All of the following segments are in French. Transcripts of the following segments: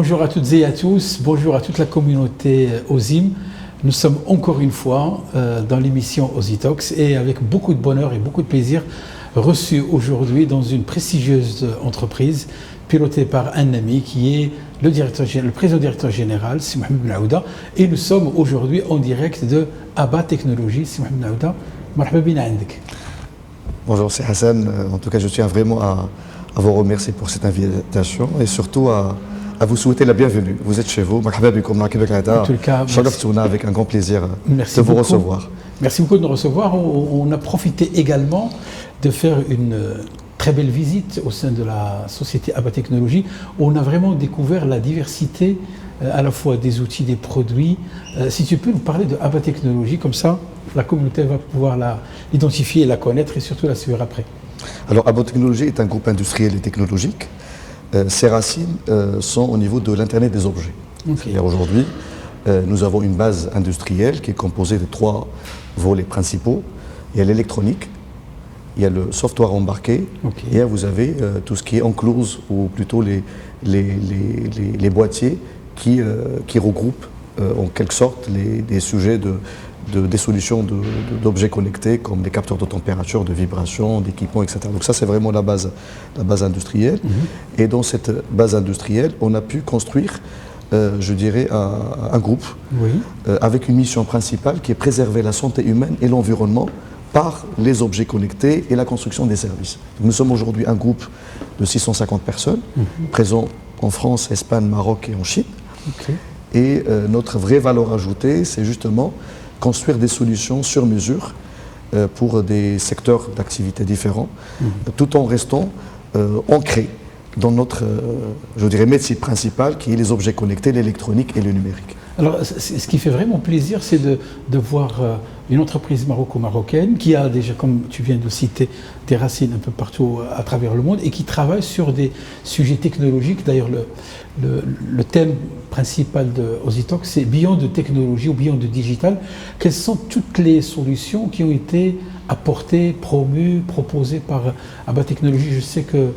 Bonjour à toutes et à tous, bonjour à toute la communauté OSIM. Nous sommes encore une fois dans l'émission OSITalks et avec beaucoup de bonheur et beaucoup de plaisir reçus aujourd'hui dans une prestigieuse entreprise pilotée par un ami qui est le président directeur général, c'est Mohamed Ben Aouda, et nous sommes aujourd'hui en direct de ABBA Technologies. C'est Mohamed Ben Aouda, marhaba bina indak. Bonjour, c'est Hassan. En tout cas, je tiens vraiment à vous remercier pour cette invitation et surtout à vous souhaiter la bienvenue. Vous êtes chez vous. Marhaba bikoum, en tout cas, avec un grand plaisir de vous recevoir. Merci beaucoup de nous recevoir. On a profité également de faire une très belle visite au sein de la société ABBA Technologies. On a vraiment découvert la diversité à la fois des outils, des produits. Si tu peux nous parler de ABBA Technologies, comme ça la communauté va pouvoir l'identifier, la connaître et surtout la suivre après. Alors ABBA Technologies est un groupe industriel et technologique. Ses racines sont au niveau de l'Internet des objets. Okay. C'est-à-dire aujourd'hui, nous avons une base industrielle qui est composée de 3 volets principaux. Il y a l'électronique, il y a le software embarqué, okay, et vous avez tout ce qui est enclose, ou plutôt les boîtiers qui regroupent en quelque sorte des sujets des solutions d'objets connectés comme des capteurs de température, de vibration, d'équipements, etc. Donc ça, c'est vraiment la base industrielle. Et dans cette base industrielle, on a pu construire, je dirais, un groupe, oui, avec une mission principale qui est préserver la santé humaine et l'environnement par les objets connectés et la construction des services. Nous sommes aujourd'hui un groupe de 650 personnes, présents en France, Espagne, Maroc et en Chine. Okay. Et notre vraie valeur ajoutée, c'est justement construire des solutions sur mesure pour des secteurs d'activité différents, tout en restant ancrés dans notre, je dirais, métier principal, qui est les objets connectés, l'électronique et le numérique. Alors, ce qui fait vraiment plaisir, c'est de voir une entreprise maroco-marocaine qui a déjà, comme tu viens de citer, des racines un peu partout à travers le monde et qui travaille sur des sujets technologiques. D'ailleurs, le thème principal de OSITalks, c'est Beyond de technologie ou Beyond de digital. Quelles sont toutes les solutions qui ont été apportées, promues, proposées par ABBA Technologies? Je sais que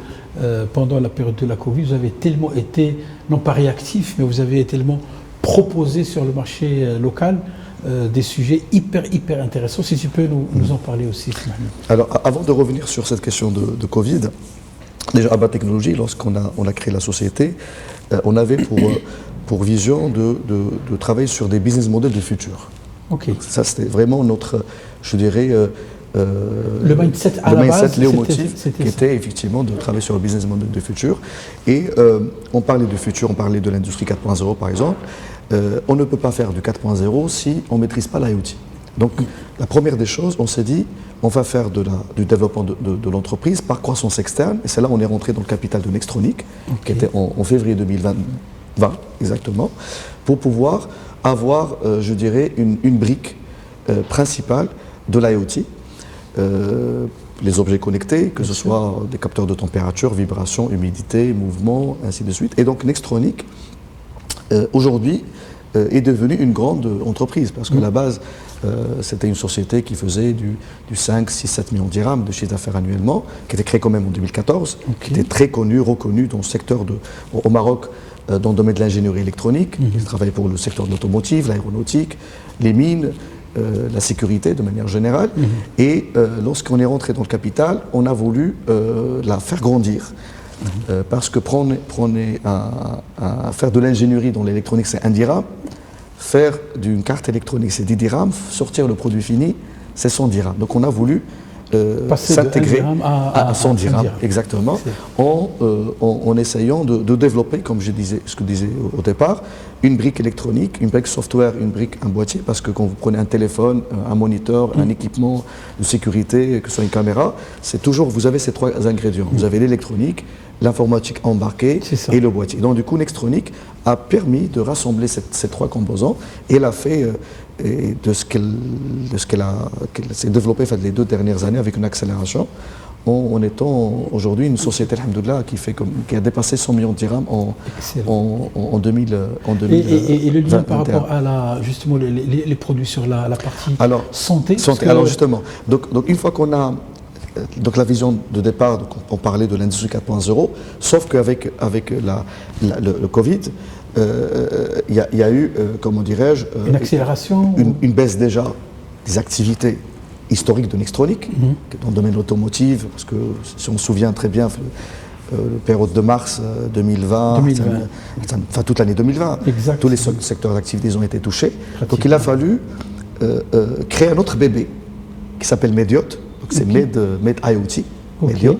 pendant la période de la Covid, vous avez tellement été, non pas réactifs, mais vous avez tellement proposé sur le marché local des sujets hyper intéressants. Si tu peux nous en parler aussi. Alors, avant de revenir sur cette question de Covid, déjà ABBA Technologies, lorsqu'on a créé la société, on avait pour vision de travailler sur des business models du futur. Okay. Ça, c'était vraiment notre, je dirais, le mindset à la base, léomotif, qui était effectivement de travailler sur le business model du futur. Et on parlait du futur, on parlait de l'industrie 4.0 par exemple. On ne peut pas faire du 4.0 si on ne maîtrise pas l'IoT. Donc la première des choses, on s'est dit, on va faire du développement de l'entreprise par croissance externe. Et c'est là on est rentré dans le capital de Nextronic, okay, qui était en février 2020 exactement, pour pouvoir avoir, je dirais, une brique principale de l'IoT. Les objets connectés, que ce soit des capteurs de température, vibration, humidité, mouvement, ainsi de suite. Et donc Nextronic, aujourd'hui, est devenue une grande entreprise, parce qu'à la base, c'était une société qui faisait du 5, 6, 7 millions de dirhams de chiffre d'affaires annuellement, qui était créée quand même en 2014, okay, qui était très connue, reconnue dans le secteur au Maroc, dans le domaine de l'ingénierie électronique. Ils travaillaient pour le secteur de l'automotive, l'aéronautique, les mines, la sécurité de manière générale. Et lorsqu'on est rentré dans le capital, on a voulu la faire grandir. Parce que faire de l'ingénierie dans l'électronique, c'est 1 dirham. Faire d'une carte électronique, c'est 10 dirhams. Sortir le produit fini, c'est 100 dirhams. Donc on a voulu s'intégrer à 100 dirhams, exactement, en essayant de développer, comme ce que je disais au départ, une brique électronique, une brique software, une brique, un boîtier, parce que quand vous prenez un téléphone, un moniteur, un équipement de sécurité, que ce soit une caméra, c'est toujours, vous avez ces 3 ingrédients. Vous avez l'électronique, l'informatique embarquée et le boîtier. Donc du coup, Nextronic a permis de rassembler ces 3 composants et elle a fait de ce qu'elle s'est développée les 2 dernières années avec une accélération, en étant aujourd'hui une société, alhamdoulilah, qui a dépassé 100 millions de dirhams en 2021. Et le lien par rapport à justement les produits sur la partie santé. Alors justement, donc une fois qu'on a Donc la vision de départ, donc on parlait de l'industrie 4.0, sauf qu'avec le Covid, il y a eu, comment dirais-je, une accélération, une baisse déjà des activités historiques de Nextronic, dans le domaine automotive, parce que si on se souvient très bien, le période de mars 2020, enfin toute l'année 2020, tous les secteurs d'activité ont été touchés. Donc il a fallu créer un autre bébé qui s'appelle Mediot, donc c'est Med IoT, Mediot,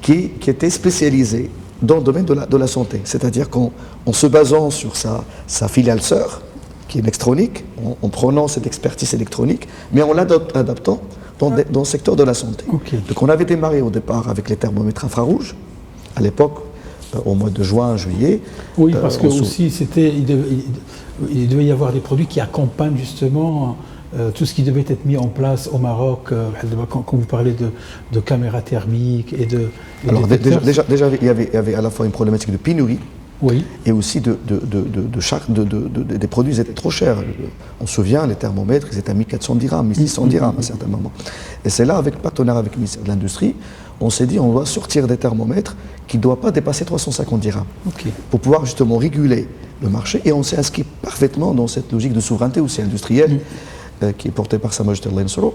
qui était spécialisé dans le domaine de la santé. C'est-à-dire qu'en se basant sur sa filiale sœur, qui est Nextronic, en prenant cette expertise électronique, mais en l'adaptant dans le secteur de la santé. Donc on avait démarré au départ avec les thermomètres infrarouges, à l'époque, au mois de juin, juillet. Oui, parce que aussi, il devait y avoir des produits qui accompagnent justement tout ce qui devait être mis en place au Maroc, quand vous parlez de caméras thermiques et de... Alors déjà il y avait à la fois une problématique de pénurie, oui. Et aussi des produits étaient trop chers. On se souvient, les thermomètres, ils étaient à 1400 dirhams, 1600 dirhams à un certain moment. Et c'est là, avec partenaire avec le ministère de l'Industrie, on s'est dit on doit sortir des thermomètres qui ne doivent pas dépasser 350 dirhams pour pouvoir justement réguler le marché. Et on s'est inscrit parfaitement dans cette logique de souveraineté aussi industrielle qui est portée par Sa Majesté Allah Yansuru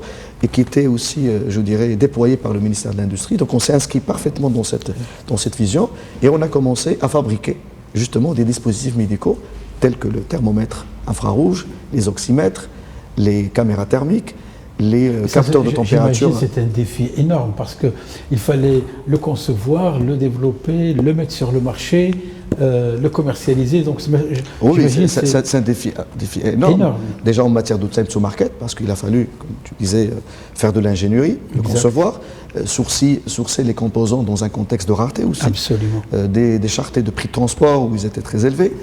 et qui était aussi, je dirais, déployée par le ministère de l'Industrie. Donc on s'est inscrit parfaitement dans cette vision et on a commencé à fabriquer justement des dispositifs médicaux tels que le thermomètre infrarouge, les oxymètres, les caméras thermiques, les capteurs de température. C'est un défi énorme parce qu'il fallait le concevoir, le développer, le mettre sur le marché, le commercialiser. Donc, oui, c'est un défi énorme. Déjà en matière de time to market, parce qu'il a fallu, comme tu disais, faire de l'ingénierie, le concevoir, sourcer les composants dans un contexte de rareté aussi. Absolument. Des chartés de prix de transport où ils étaient très élevés,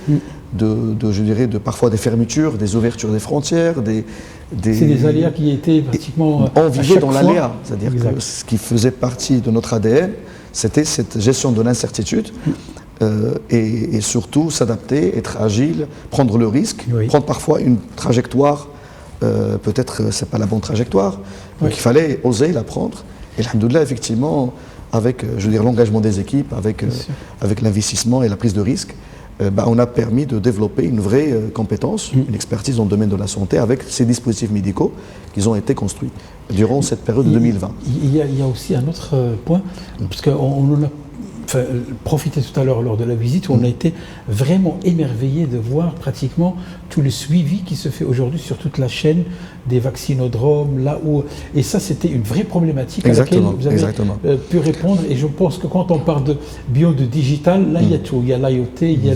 je dirais, parfois des fermetures, des ouvertures des frontières, c'est des aléas qui étaient pratiquement... On vivait dans l'aléa, c'est-à-dire que ce qui faisait partie de notre ADN, c'était cette gestion de l'incertitude et surtout s'adapter, être agile, prendre le risque, prendre parfois une trajectoire, peut-être c'est pas la bonne trajectoire, donc il fallait oser la prendre. Et alhamdoulilah, effectivement, avec l'engagement des équipes, avec l'investissement et la prise de risque, on a permis de développer une vraie compétence, une expertise dans le domaine de la santé avec ces dispositifs médicaux qui ont été construits durant cette période de 2020. Il y a aussi un autre point, parce qu'on en a profité tout à l'heure lors de la visite, où on a été vraiment émerveillé de voir pratiquement tout le suivi qui se fait aujourd'hui sur toute la chaîne des vaccinodromes, là où... Et ça, c'était une vraie problématique à laquelle vous avez pu répondre. Et je pense que quand on parle de digital, là, il y a tout. Il y a l'IoT, il y a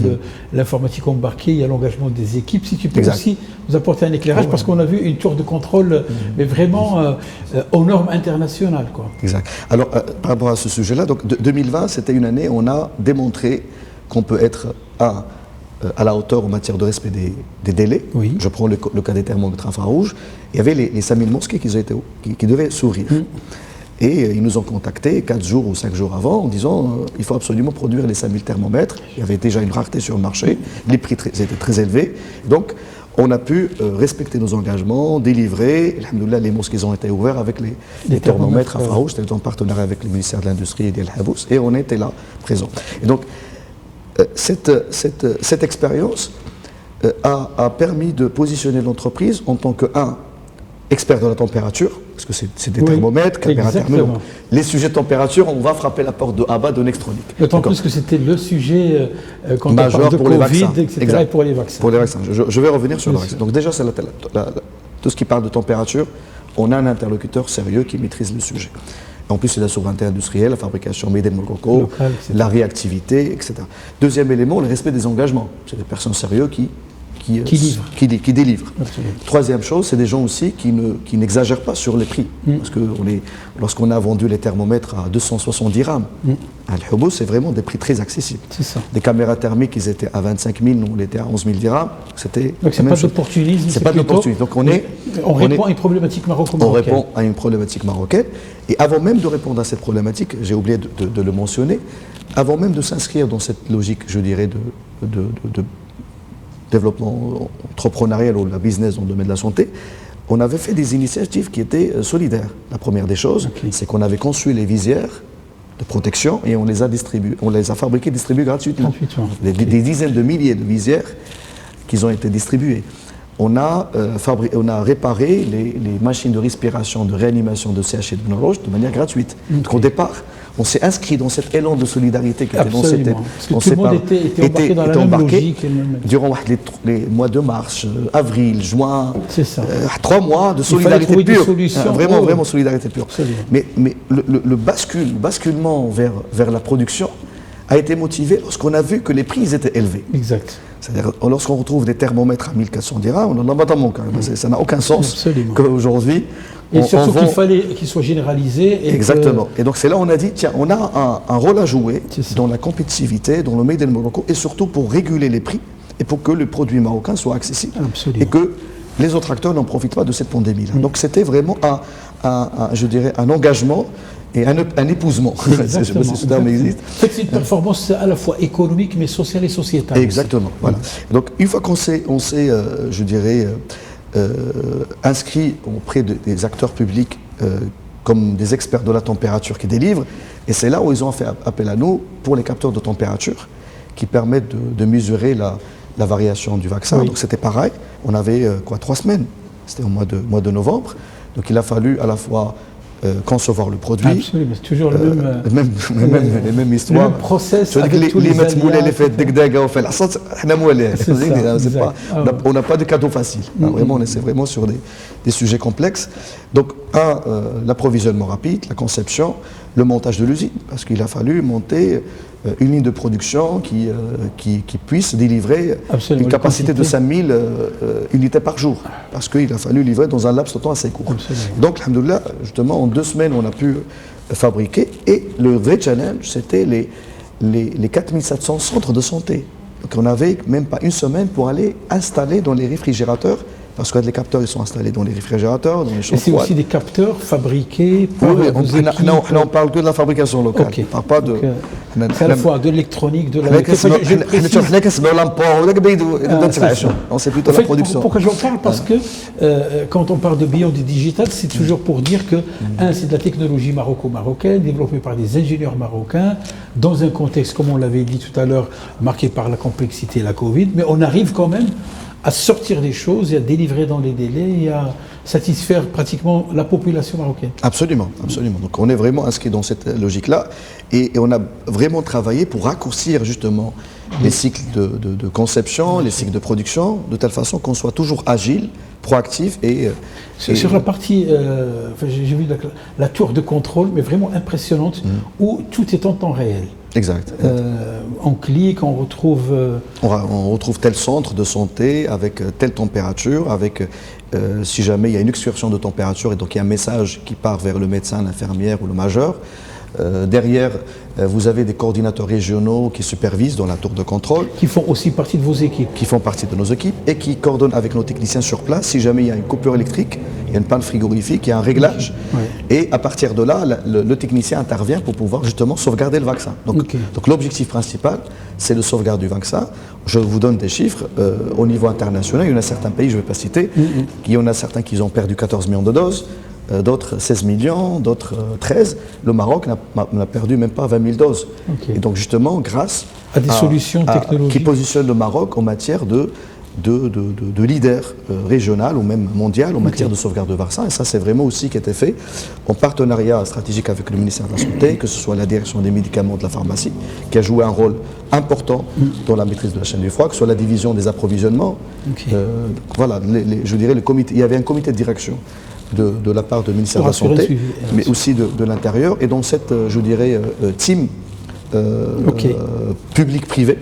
l'informatique embarquée, il y a l'engagement des équipes. Si tu peux aussi nous apporter un éclairage, parce qu'on a vu une tour de contrôle, mais vraiment aux normes internationales, quoi. Exact. Alors, par rapport à ce sujet-là, donc 2020, c'était une année où on a démontré qu'on peut être à la hauteur en matière de respect des délais. Je prends le cas des thermomètres infrarouges. Il y avait les 5000 mosquées qui devaient s'ouvrir. Et ils nous ont contactés 4 jours ou 5 jours avant en disant il faut absolument produire les 5000 thermomètres. Il y avait déjà une rareté sur le marché, les prix étaient très élevés. Donc on a pu respecter nos engagements, délivrer. Alhamdoulilah, les mosquées ont été ouvertes avec les thermomètres infrarouges. C'était en partenariat avec le ministère de l'Industrie et d'El Habous. Et on était là, présents. Et donc, cette expérience a permis de positionner l'entreprise en tant que, expert de la température, parce que c'est des thermomètres, caméras thermiques. Les sujets de température, on va frapper la porte de Abba de Nextronic. D'autant plus que c'était le sujet quand majeur on parle de pour Covid, etc. Et pour les vaccins. Pour les vaccins. Je vais revenir sur le vaccin. Donc déjà, tout ce qui parle de température, on a un interlocuteur sérieux qui maîtrise le sujet. En plus, c'est la souveraineté industrielle, la fabrication made in Morocco, la réactivité, etc. Deuxième élément, le respect des engagements. C'est des personnes sérieuses qui délivrent. Troisième chose, c'est des gens aussi qui n'exagèrent pas sur les prix. Parce que lorsqu'on a vendu les thermomètres à 270 dirhams, à Al-Habous, c'est vraiment des prix très accessibles. Des caméras thermiques, ils étaient à 25 000, nous on était à 11 000 dirhams. Donc c'est pas de l'opportunisme. C'est pas de l'opportunisme. Donc on répond à une problématique marocaine. On répond à une problématique marocaine. Et avant même de répondre à cette problématique, j'ai oublié de le mentionner, avant même de s'inscrire dans cette logique, je dirais, de développement entrepreneurial ou la business dans le domaine de la santé, on avait fait des initiatives qui étaient solidaires. La première des choses, c'est qu'on avait conçu les visières de protection et on les a distribuées, on les a fabriquées et distribuées gratuitement. Des dizaines de milliers de visières qui ont été distribuées. On a réparé les machines de respiration, de réanimation de CHU de Benoroche de manière gratuite. Donc au départ, on s'est inscrit dans cet élan de solidarité qui était dans cette... Parce que tout le monde était embarqué dans la même logique. Durant les mois de mars, avril, juin, c'est ça. 3 mois de solidarité pure. Vraiment solidarité pure. Mais le basculement vers la production a été motivé lorsqu'on a vu que les prix étaient élevés. Exact. C'est-à-dire, lorsqu'on retrouve des thermomètres à 1400 dirhams, on en a pas mon cas. Ça n'a aucun sens qu'aujourd'hui. Et surtout qu'il fallait qu'ils soient généralisés. Exactement. Et donc c'est là où on a dit, tiens, on a un rôle à jouer dans la compétitivité, dans le Made in Morocco, et surtout pour réguler les prix et pour que le produit marocain soit accessible. Absolument. Et que les autres acteurs n'en profitent pas de cette pandémie-là. Donc c'était vraiment je dirais, un engagement et un épousement. Je ne sais pas si ce terme existe. C'est une performance à la fois économique, mais sociale et sociétale. Exactement. Voilà. Donc une fois qu'on s'est je dirais, inscrit auprès des acteurs publics comme des experts de la température qui délivrent, et c'est là où ils ont fait appel à nous pour les capteurs de température qui permettent de mesurer la variation du vaccin. Donc c'était pareil, on avait 3 semaines, c'était au mois de novembre, donc il a fallu à la fois concevoir le produit. Absolument, c'est toujours le même histoire. Le même process avec tous les aléas. Les fêtes on fait la sorte, on n'a pas de cadeau facile. Vraiment, on essaie vraiment sur des sujets complexes. Donc, l'approvisionnement rapide, la conception, le montage de l'usine, parce qu'il a fallu monter une ligne de production qui puisse délivrer une capacité de 5000 unités par jour, parce qu'il a fallu livrer dans un laps de temps assez court. Donc, alhamdoulilah, justement, en 2 semaines, on a pu fabriquer, et le vrai challenge, c'était les 4700 centres de santé. Donc, on n'avait même pas une semaine pour aller installer dans les réfrigérateurs, parce que les capteurs ils sont installés dans les réfrigérateurs, dans les chambres froides. Et c'est aussi des capteurs fabriqués pour on parle que de la fabrication locale. Okay. On parle pas de... C'est à la fois de l'électronique, de la... On sait plutôt la production. Pourquoi j'en parle? Parce que quand on parle de Beyond Digital, c'est toujours pour dire que, c'est de la technologie maroco-marocaine, développée par des ingénieurs marocains, dans un contexte, comme on l'avait dit tout à l'heure, marqué par la complexité et la Covid, mais on arrive quand même à sortir des choses et à délivrer dans les délais et à satisfaire pratiquement la population marocaine. Absolument, absolument. Donc on est vraiment inscrit dans cette logique-là et on a vraiment travaillé pour raccourcir justement les cycles de conception, les cycles de production, de telle façon qu'on soit toujours agile, proactif et... Sur la partie, j'ai vu la tour de contrôle, mais vraiment impressionnante, où tout est en temps réel. Exact. On clique, on retrouve... On retrouve tel centre de santé avec telle température, avec si jamais il y a une excursion de température et donc il y a un message qui part vers le médecin, l'infirmière ou le majeur. Derrière, vous avez des coordinateurs régionaux qui supervisent dans la tour de contrôle. Qui font aussi partie de vos équipes. Qui font partie de nos équipes et qui coordonnent avec nos techniciens sur place. Si jamais il y a une coupure électrique, il y a une panne frigorifique, il y a un réglage. Et à partir de là, le technicien intervient pour pouvoir justement sauvegarder le vaccin. Donc l'objectif principal, c'est le sauvegarde du vaccin. Je vous donne des chiffres. Au niveau international, il y en a certains pays, je ne vais pas citer, il y en a certains qui ont perdu 14 millions de doses. D'autres 16 millions, d'autres 13. Le Maroc n'a perdu même pas 20 000 doses. Et donc justement, grâce à des solutions technologiques qui positionnent le Maroc en matière de leader régional ou même mondial en matière de sauvegarde de vaccins. Et ça, c'est vraiment aussi qui a été fait en partenariat stratégique avec le ministère de la Santé, que ce soit la direction des médicaments de la pharmacie, qui a joué un rôle important dans la maîtrise de la chaîne du froid, que ce soit la division des approvisionnements. Voilà, je dirais le comité. Il y avait un comité de direction de la part du ministère de la Santé, mais aussi de l'Intérieur. Et dans cette, je dirais, team public-privé,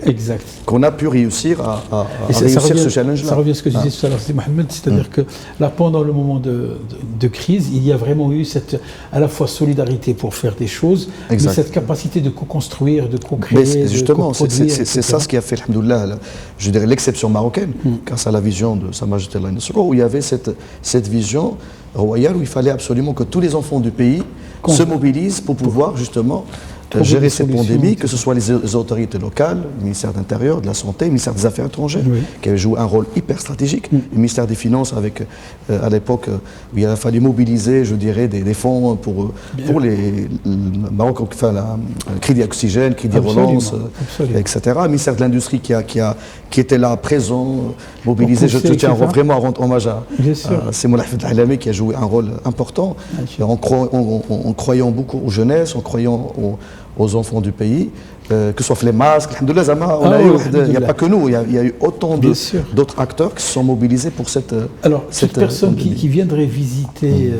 qu'on a pu réussir à réussir ce challenge-là. Ça revient à ce que je disais tout à l'heure, c'est Mohamed, c'est-à-dire que là, pendant le moment de crise, il y a vraiment eu cette, à la fois solidarité pour faire des choses, mais cette capacité de co-construire, de co-créer, justement, c'est ça ce qui a fait, alhamdoulilah, je dirais l'exception marocaine, grâce à la vision de Sa Majesté Allah Nasr, où il y avait cette vision royale où il fallait absolument que tous les enfants du pays se mobilisent pour pouvoir justement gérer cette pandémie, que ce soit les autorités locales, le ministère de l'Intérieur, de la Santé, le ministère des Affaires étrangères, qui avait joué un rôle hyper stratégique, le ministère des Finances avec, à l'époque, où il a fallu mobiliser, je dirais, des fonds pour le Maroc, enfin, le crédit oxygène, crédit relance, etc. Le ministère de l'Industrie qui était là, présent, mobilisé. Je tiens vraiment à rendre hommage à Semoula Hafid Alami qui a joué un rôle important, en croyant beaucoup aux jeunesses, en croyant aux enfants du pays, que ce soit les masques, il n'y a pas que nous, il y a eu autant d'autres acteurs qui se sont mobilisés pour cette... Alors, cette personne qui viendrait visiter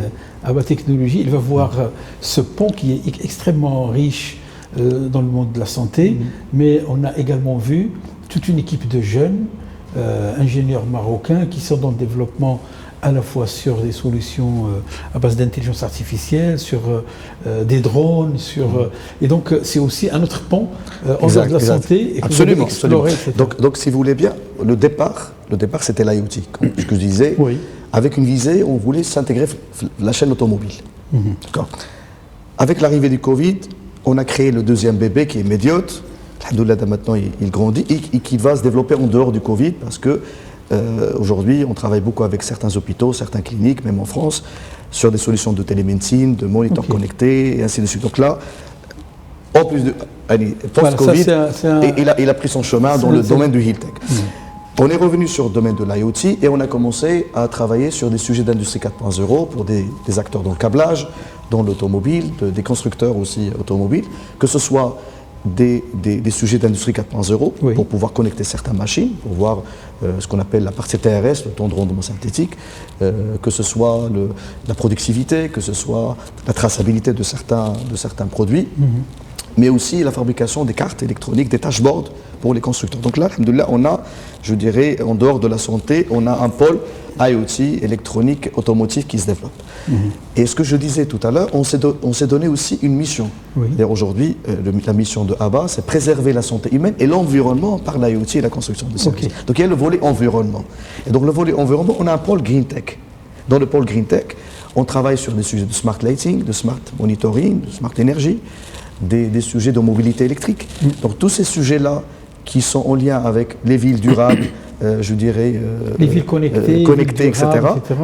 Abba Technologies, il va voir ce pont qui est extrêmement riche dans le monde de la santé, mais on a également vu toute une équipe de jeunes ingénieurs marocains qui sont dans le développement à la fois sur des solutions à base d'intelligence artificielle, sur des drones, et donc c'est aussi un autre pont en dehors de la santé et que absolument, vous explorer, donc si vous voulez bien, le départ c'était l'IoT, comme je disais, avec une visée, on voulait s'intégrer la chaîne automobile. D'accord. Avec l'arrivée du Covid, on a créé le deuxième bébé qui est Mediot. Alhamdoulilah, maintenant il grandit et qui va se développer en dehors du Covid parce que aujourd'hui, on travaille beaucoup avec certains hôpitaux, certaines cliniques, même en France, sur des solutions de télémédecine, de moniteurs connectés, et ainsi de suite. Donc là, en plus de post-Covid, il a pris son chemin dans le domaine du health tech. On est revenu sur le domaine de l'IoT et on a commencé à travailler sur des sujets d'industrie 4.0 pour des acteurs dans le câblage, dans l'automobile, des constructeurs aussi automobiles, que ce soit des sujets d'industrie 4.0 pour pouvoir connecter certaines machines, pour voir ce qu'on appelle la partie TRS, le temps de rendement synthétique, que ce soit la productivité, que ce soit la traçabilité de certains produits, mais aussi la fabrication des cartes électroniques, des dashboards pour les constructeurs. Donc là, alhamdoulilah, on a, je dirais, en dehors de la santé, on a un pôle IoT, électronique, automotive qui se développe. Et ce que je disais tout à l'heure, on s'est donné aussi une mission. Aujourd'hui, la mission de Abba, c'est préserver la santé humaine et l'environnement par l'IoT et la construction de services. Donc il y a le volet environnement. Et donc le volet environnement, on a un pôle Green Tech. Dans le pôle Green Tech, on travaille sur des sujets de smart lighting, de smart monitoring, de smart energy, des sujets de mobilité électrique. Donc tous ces sujets-là qui sont en lien avec les villes durables, je dirais, les villes connectées, etc.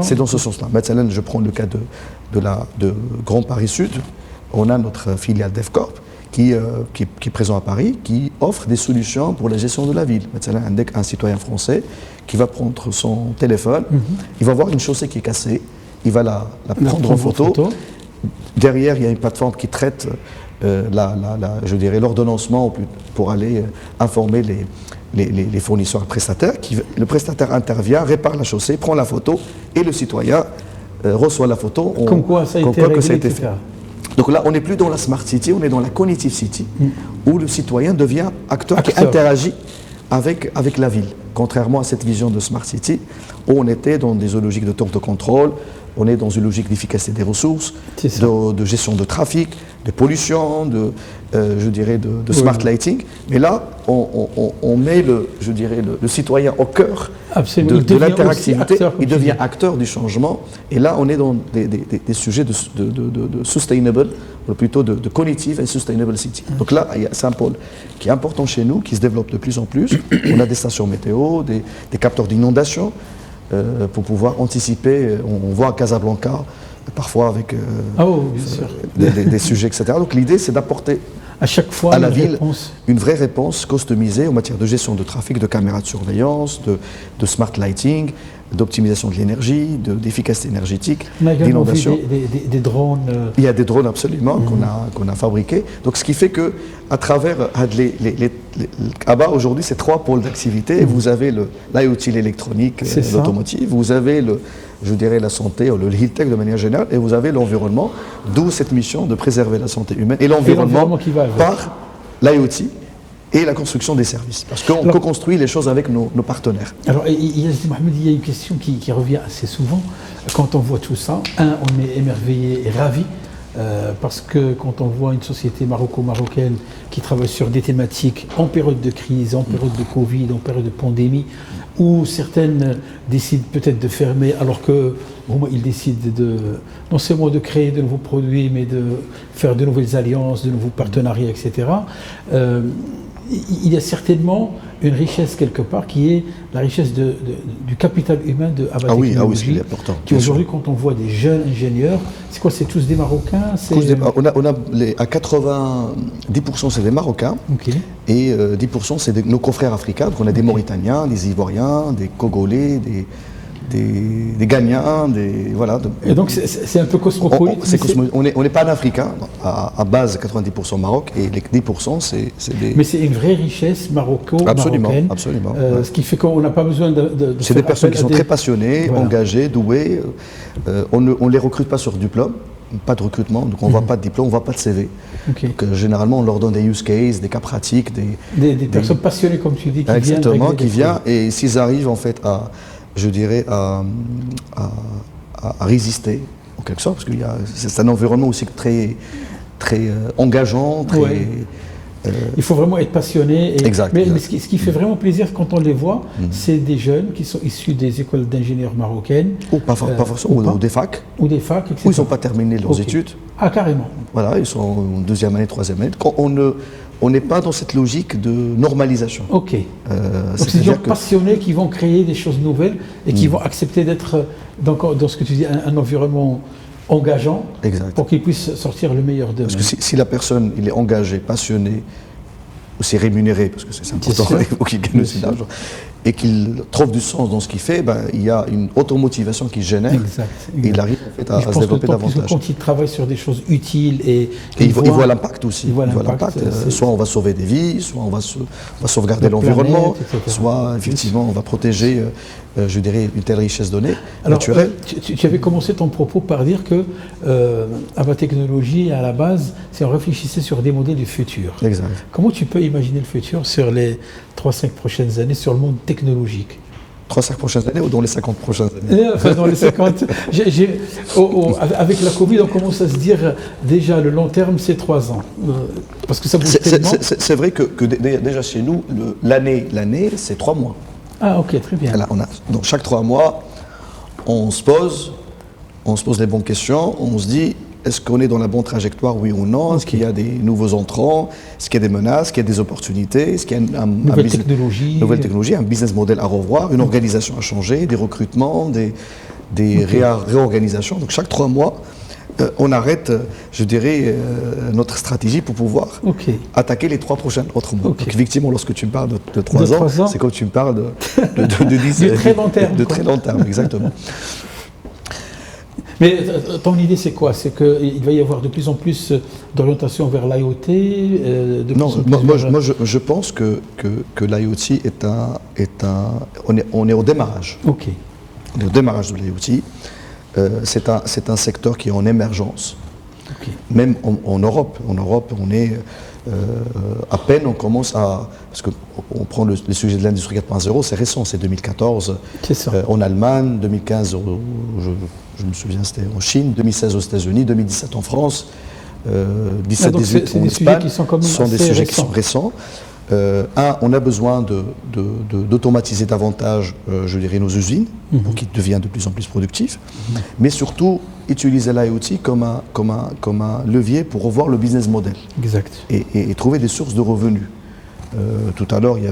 C'est dans ce sens-là. Maintenant, je prends le cas de Grand Paris Sud. On a notre filiale DevCorp qui est présent à Paris, qui offre des solutions pour la gestion de la ville. Maintenant, un citoyen français qui va prendre son téléphone, il va voir une chaussée qui est cassée, il va la prendre en photo. Derrière, il y a une plateforme qui traite je dirais, l'ordonnancement pour aller informer les fournisseurs prestataires. Le prestataire intervient, répare la chaussée, prend la photo et le citoyen reçoit la photo. Comme quoi ça a été fait. Donc là, on n'est plus dans la Smart City, on est dans la Cognitive City, où le citoyen devient acteur qui interagit avec la ville. Contrairement à cette vision de Smart City, où on était dans des logiques de tour de contrôle, on est dans une logique d'efficacité des ressources, de gestion de trafic, de pollution, je dirais de smart lighting. Mais là, on met le citoyen au cœur de l'interactivité. Il devient acteur du changement. Et là, on est dans des sujets de sustainable, ou plutôt de cognitive et sustainable city. Donc là, c'est un pôle qui est important chez nous, qui se développe de plus en plus. On a des stations météo, des capteurs d'inondation, pour pouvoir anticiper. On voit à Casablanca, parfois avec des sujets, etc. Donc l'idée, c'est d'apporter à chaque fois à la ville une vraie réponse customisée en matière de gestion de trafic, de caméras de surveillance, de smart lighting, d'optimisation de l'énergie, d'efficacité énergétique, d'inondation. Des drones. Il y a des drones absolument qu'on a fabriqués. Donc ce qui fait que à travers Abba aujourd'hui, c'est 3 pôles d'activité. Vous avez l'IoT, l'électronique, l'automotive. Vous avez je dirais la santé, le health tech de manière générale, et vous avez l'environnement, d'où cette mission de préserver la santé humaine et l'environnement par l'IoT et la construction des services. Parce qu'on co-construit les choses avec nos partenaires. Alors, Mohamed, il y a une question qui revient assez souvent. Quand on voit tout ça, on est émerveillé et ravi parce que quand on voit une société maroco-marocaine qui travaille sur des thématiques en période de crise, en période de Covid, en période de pandémie, où certaines décident peut-être de fermer alors que ils décident non seulement de créer de nouveaux produits, mais de faire de nouvelles alliances, de nouveaux partenariats, etc. Il y a certainement une richesse quelque part qui est la richesse du capital humain de Abba Technologies, c'est important. Qui aujourd'hui, quand on voit des jeunes ingénieurs, c'est quoi, c'est tous des Marocains? On a à 90% c'est des Marocains, et 10% c'est nos confrères africains. Donc on a des Mauritaniens, des Ivoiriens, des Congolais, des Ghanéens, voilà. Et donc c'est un peu cosmopolite. On n'est pas un Africain, à base 90% Maroc, et les 10% c'est des... Mais c'est une vraie richesse marocaine. Absolument. Ce qui fait qu'on n'a pas besoin de c'est des personnes qui sont très passionnées, engagées, douées. On ne les recrute pas sur diplôme, pas de recrutement, donc on ne voit pas de diplôme, on ne voit pas de CV. Donc, généralement, on leur donne des use cases, des cas pratiques, des personnes passionnées, comme tu dis, qui viennent, et s'ils arrivent en fait à résister, en quelque sorte, parce que c'est un environnement aussi très engageant, il faut vraiment être passionné. Exact. Mais ce qui fait vraiment plaisir quand on les voit, c'est des jeunes qui sont issus des écoles d'ingénieurs marocaines. Ou pas forcément, ou des facs. Ou des facs, etc. Ou ils n'ont pas terminé leurs études. Ah, carrément. Voilà, ils sont en deuxième année, troisième année. On n'est pas dans cette logique de normalisation. Ok. Donc c'est des gens passionnés qui vont créer des choses nouvelles et qui vont accepter d'être dans ce que tu dis, un environnement engageant, pour qu'ils puissent sortir le meilleur d'eux-mêmes. Parce que si la personne il est engagée, passionnée, aussi rémunérée, parce que c'est important, il faut qu'il gagne aussi de l'argent, et qu'il trouve du sens dans ce qu'il fait, il y a une automotivation qui génère, et il arrive en fait à se développer davantage. Quand il travaille sur des choses utiles et il voit l'impact aussi. Il voit l'impact. Soit on va sauver des vies, soit on va sauvegarder l'environnement, soit effectivement on va protéger, je dirais, une telle richesse donnée, naturelle. Tu avais commencé ton propos par dire que Abba Technologies, à la base, c'est on réfléchissait sur des modèles du futur. Exact. Comment tu peux imaginer le futur sur les 3-5 prochaines années, sur le monde technologique? 3-5 prochaines années ou dans les 50 prochaines années? Enfin, dans les 50. Avec la Covid, on commence à se dire déjà le long terme, c'est 3 ans. Parce que ça bouge tellement. C'est vrai que déjà chez nous, l'année, c'est 3 mois. Ah, ok, très bien. Là, donc chaque 3 mois, on se pose les bonnes questions, on se dit, est-ce qu'on est dans la bonne trajectoire, oui ou non? Est-ce qu'il y a des nouveaux entrants? Est-ce qu'il y a des menaces? Est-ce qu'il y a des opportunités? Est-ce qu'il y a nouvelle technologie, un business model à revoir, une organisation à changer, des recrutements, des réorganisations? Donc chaque 3 mois, on arrête, je dirais, notre stratégie pour pouvoir attaquer les 3 prochains autres mois. Donc effectivement, lorsque tu me parles de 3 ans, c'est comme tu me parles de 10 de très long terme. De très long terme, exactement. Mais ton idée, c'est quoi? C'est qu'il va y avoir de plus en plus d'orientation vers l'IoT? Moi, je pense que l'IoT on est au démarrage. Ok. On est au démarrage de l'IoT. C'est un secteur qui est en émergence. Même en Europe, on est à peine, on commence à... Parce qu'on prend le sujet de l'industrie 4.0, c'est récent, c'est 2014 en Allemagne, 2015, je me souviens, c'était en Chine, 2016 aux États-Unis, 2017 en France, 17-18 en Espagne. Ce sont des sujets qui sont récents. On a besoin d'automatiser davantage, je dirais, nos usines, pour qu'ils deviennent de plus en plus productifs, mais surtout utiliser l'IoT comme un levier pour revoir le business model. Exact. Et trouver des sources de revenus. Tout à l'heure, il y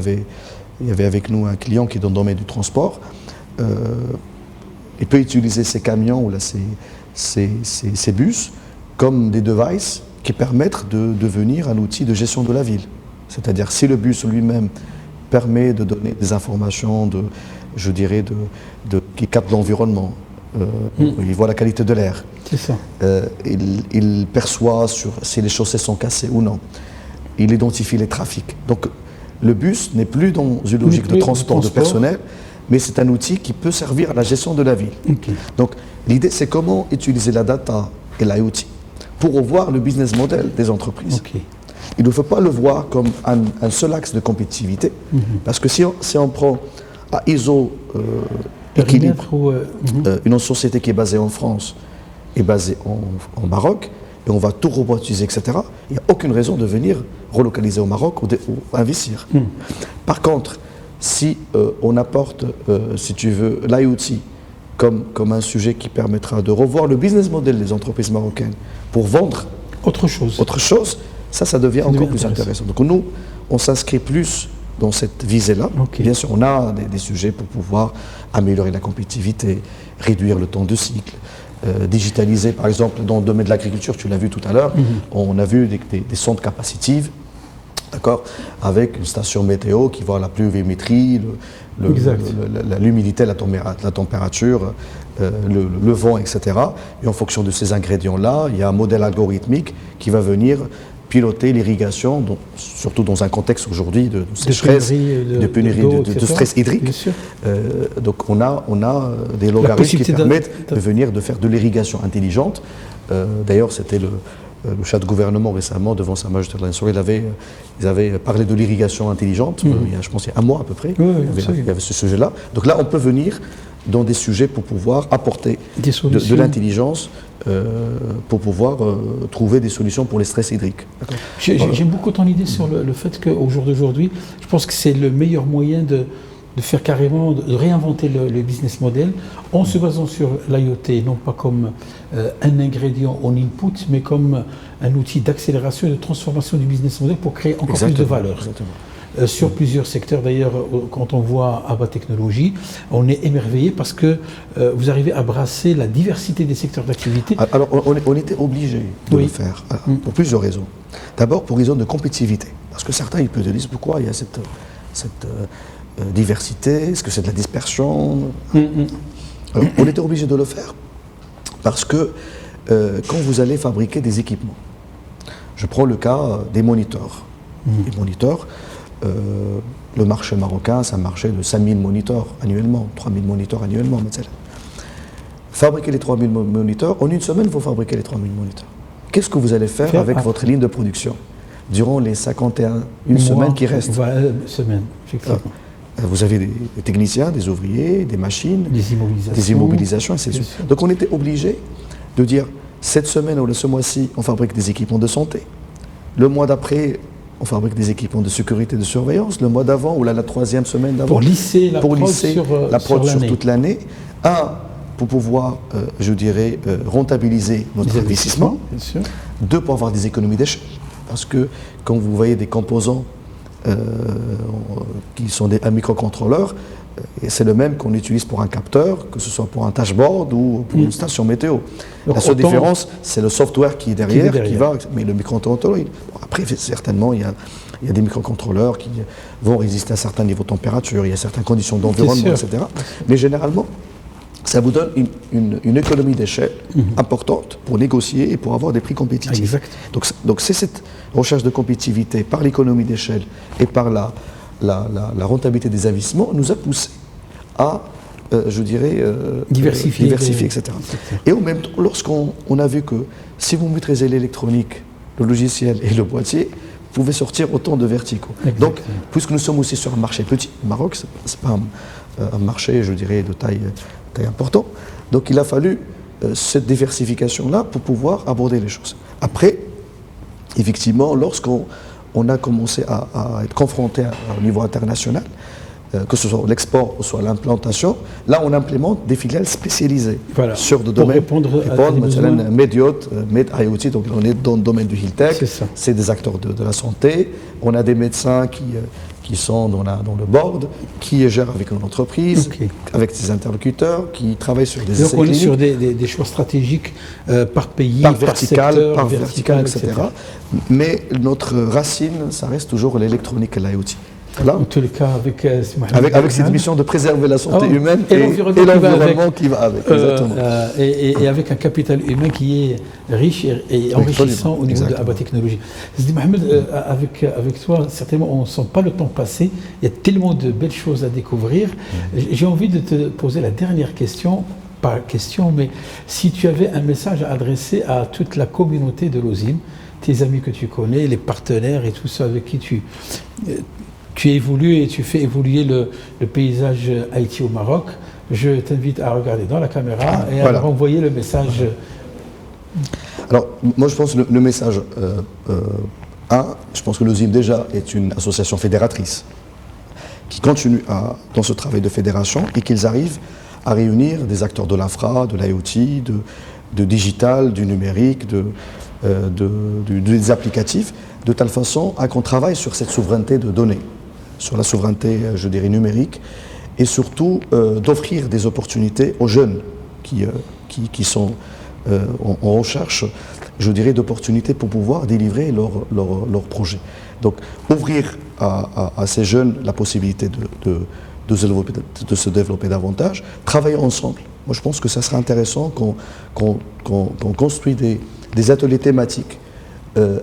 avait avec nous un client qui est dans le domaine du transport. Il peut utiliser ces camions ou là, ces bus comme des devices qui permettent de devenir un outil de gestion de la ville. C'est-à-dire, si le bus lui-même permet de donner des informations, qui captent l'environnement, il voit la qualité de l'air, il perçoit si les chaussées sont cassées ou non, il identifie les trafics. Donc, le bus n'est plus dans une logique de transport de personnel, mais c'est un outil qui peut servir à la gestion de la ville. Donc, l'idée, c'est comment utiliser la data et l'IoT pour revoir le business model des entreprises. Il ne faut pas le voir comme un seul axe de compétitivité, parce que si on prend à ISO équilibre, une société qui est basée en France et basée en Maroc, et on va tout robotiser, etc., il n'y a aucune raison de venir relocaliser au Maroc ou investir. Par contre, si on apporte, si tu veux, l'IoT comme un sujet qui permettra de revoir le business model des entreprises marocaines pour vendre autre chose, ça devient encore plus intéressant. Donc nous, on s'inscrit plus dans cette visée-là. Okay. Bien sûr, on a des sujets pour pouvoir améliorer la compétitivité, réduire le temps de cycle, digitaliser, par exemple, dans le domaine de l'agriculture, tu l'as vu tout à l'heure, on a vu des sondes capacitives, d'accord, avec une station météo qui voit la pluviométrie, l'humidité, la température, le vent, etc. Et en fonction de ces ingrédients-là, il y a un modèle algorithmique qui va venir piloter l'irrigation, surtout dans un contexte aujourd'hui de sécheresse, de pénurie, de stress hydrique. Donc on a des logarithmes qui permettent de faire de l'irrigation intelligente. D'ailleurs, c'était le chef de gouvernement récemment, devant Sa Majesté ils avaient parlé de l'irrigation intelligente, je pense il y a un mois à peu près, il y avait ce sujet-là. Donc là, on peut venir dans des sujets pour pouvoir apporter de l'intelligence, pour pouvoir trouver des solutions pour les stress hydriques. J'aime beaucoup ton idée sur le fait qu'au jour d'aujourd'hui, je pense que c'est le meilleur moyen de faire carrément, de réinventer le business model en se basant sur l'IoT, non pas comme un ingrédient en input, mais comme un outil d'accélération et de transformation du business model pour créer encore plus de valeur. Sur plusieurs secteurs, d'ailleurs, quand on voit Abba Technologies, on est émerveillé parce que vous arrivez à brasser la diversité des secteurs d'activité. Alors, on était obligé de le faire, pour plusieurs raisons. D'abord, pour raison de compétitivité. Parce que certains, ils peuvent se dire pourquoi il y a cette diversité, est-ce que c'est de la dispersion? Alors, on était obligé de le faire parce que quand vous allez fabriquer des équipements, je prends le cas des moniteurs. Les moniteurs, le marché marocain, c'est un marché de 5000 moniteurs annuellement, 3000 moniteurs annuellement. Fabriquer les 3000 moniteurs, en une semaine, vous fabriquez les 3000 moniteurs. Qu'est-ce que vous allez faire avec votre ligne de production durant les 51 semaines qui restent? Semaines, effectivement. Vous avez des techniciens, des ouvriers, des machines, des immobilisations, ainsi de suite. Donc on était obligé de dire, cette semaine ou ce mois-ci, on fabrique des équipements de santé. Le mois d'après, on fabrique des équipements de sécurité, de surveillance. Le mois d'avant, ou la troisième semaine d'avant. Pour lisser la prod sur toute l'année. Pour pouvoir, rentabiliser notre investissement. Deux, pour avoir des économies d'échelle. Parce que quand vous voyez des composants qui sont un microcontrôleur, et c'est le même qu'on utilise pour un capteur, que ce soit pour un dashboard ou pour une station météo. Donc, la seule différence, c'est le software qui est derrière, qui va, mais le microcontrôleur, après, certainement, il y a des microcontrôleurs qui vont résister à certains niveaux de température, il y a certaines conditions d'environnement, etc. Mais généralement, ça vous donne une économie d'échelle importante pour négocier et pour avoir des prix compétitifs. Exact. Donc c'est cette recherche de compétitivité par l'économie d'échelle et par la rentabilité des investissements nous a poussé à, diversifier, etc. Et en même temps, lorsqu'on a vu que si vous maîtrisez l'électronique, le logiciel et le boîtier, vous pouvez sortir autant de verticaux. Exactement. Donc, puisque nous sommes aussi sur un marché petit, le Maroc, ce n'est pas un marché, de taille importante, donc il a fallu cette diversification-là pour pouvoir aborder les choses. Après, effectivement, lorsqu'on a commencé à être confronté au niveau international, que ce soit l'export ou soit l'implantation, là on implémente des filiales spécialisées sur des domaines. Pour répondre Mediot, IoT, donc on est dans le domaine du health tech, c'est des acteurs de la santé, on a des médecins qui sont dans le board, qui gèrent avec une entreprise, avec des interlocuteurs, qui travaillent sur des essais cliniques. Donc on est sur des choix stratégiques par pays, par vertical, etc. Mais notre racine, ça reste toujours l'électronique et l'IoT. Là, en tous les cas, avec cette mission de préserver la santé humaine et l'environnement qui va avec. Et avec un capital humain qui est riche et enrichissant au niveau de Abba Technologies. Mohamed, avec toi, certainement, on ne sent pas le temps passer. Il y a tellement de belles choses à découvrir. J'ai envie de te poser la dernière question. Pas question, mais si tu avais un message à adresser à toute la communauté de l'OSIM, tes amis que tu connais, les partenaires et tout ça avec qui tu évolues et tu fais évoluer le paysage IT au Maroc, je t'invite à regarder dans la caméra et à renvoyer le message. Alors, moi, je pense que le message, je pense que l'OSIM, déjà, est une association fédératrice qui continue dans ce travail de fédération et qu'ils arrivent à réunir des acteurs de l'infra, de l'IoT, de digital, du numérique, des applicatifs, de telle façon à qu'on travaille sur cette souveraineté de données, sur la souveraineté, je dirais, numérique, et surtout d'offrir des opportunités aux jeunes qui sont en recherche, je dirais, d'opportunités pour pouvoir délivrer leur projet. Donc, ouvrir à ces jeunes la possibilité de se développer davantage, travailler ensemble. Moi, je pense que ça serait intéressant qu'on construise des ateliers thématiques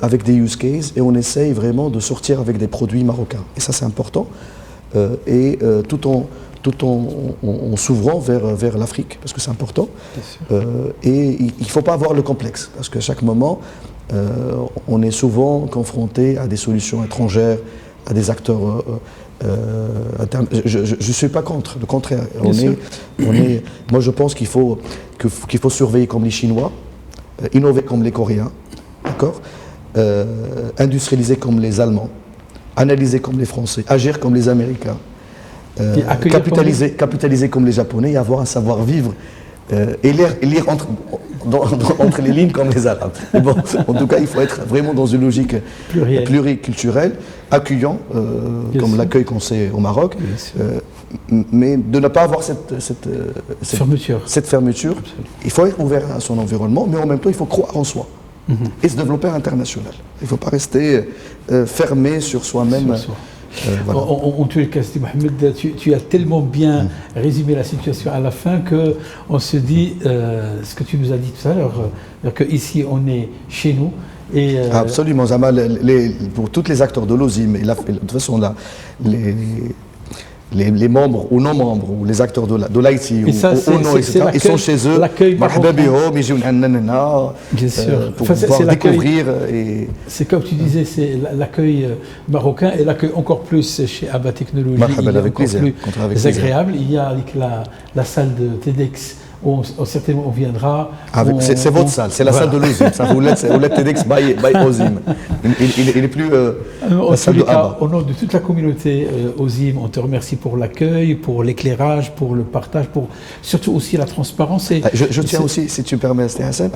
avec des use cases et on essaye vraiment de sortir avec des produits marocains. Et ça, c'est important. Tout en s'ouvrant vers l'Afrique, parce que c'est important. Et il ne faut pas avoir le complexe, parce qu'à chaque moment, on est souvent confronté à des solutions étrangères, à des acteurs internes. Je ne suis pas contre, le contraire. Moi, je pense qu'il faut surveiller comme les Chinois, innover comme les Coréens, d'accord, industrialiser comme les Allemands, analyser comme les Français, agir comme les Américains. Capitaliser comme les Japonais et avoir un savoir-vivre et lire entre les lignes comme les Arabes. Bon, en tout cas, il faut être vraiment dans une logique pluriculturelle, accueillant, comme l'accueil qu'on sait au Maroc, mais de ne pas avoir cette fermeture. Absolument. Il faut être ouvert à son environnement, mais en même temps, il faut croire en soi et se développer à l'international. Il ne faut pas rester fermé sur soi-même. Voilà. En tout cas, Mohamed, tu as tellement bien résumé la situation à la fin qu'on se dit, ce que tu nous as dit tout à l'heure, qu'ici on est chez nous. Et absolument, Zama, pour tous les acteurs de l'OSIM, de toute façon, là, les membres ou non-membres, ou les acteurs de l'IT, ou non, etc., ils sont chez eux, bien sûr, pour pouvoir découvrir. C'est comme tu disais, c'est l'accueil marocain et l'accueil encore plus chez Abba Technologies, il est encore plus agréable. Il y a la salle de TEDx, certainement on viendra. C'est votre salle, c'est la salle de l'OSIM. Vous l'êtes TEDx by OSIM. Il est plus en tous les cas, au nom de toute la communauté OSIM, on te remercie pour l'accueil, pour l'éclairage, pour le partage, pour surtout aussi la transparence. Je tiens aussi, si tu me permets, Hassan,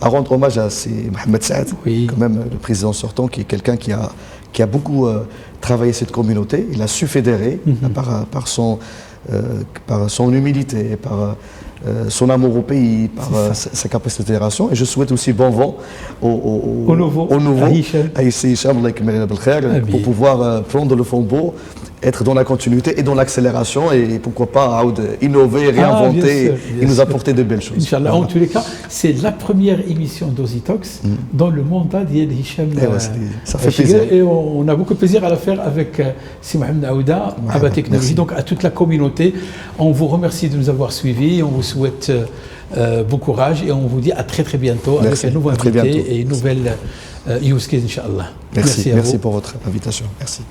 à rendre hommage à Mohamed Saad, quand même le président sortant, qui est quelqu'un qui a beaucoup travaillé cette communauté. Il a su fédérer par son humilité, par son amour au pays, par sa capacité de fédération. Et je souhaite aussi bon vent au nouveau à Hicham, pour pouvoir prendre le flambeau, être dans la continuité et dans l'accélération et pourquoi pas innover, réinventer et nous apporter de belles choses. Inch'Allah. En tous les cas, c'est la première émission d'Ozitox dans le mandat d'Hicham. Ça fait plaisir. Et on a beaucoup de plaisir à la faire avec Si Mohamed Aouda, Abba Technologies, donc à toute la communauté. On vous remercie de nous avoir suivis, on vous souhaite bon courage et on vous dit à très très bientôt avec un nouveau invité et une nouvelle use case, Inch'Allah. Merci pour votre invitation. Merci.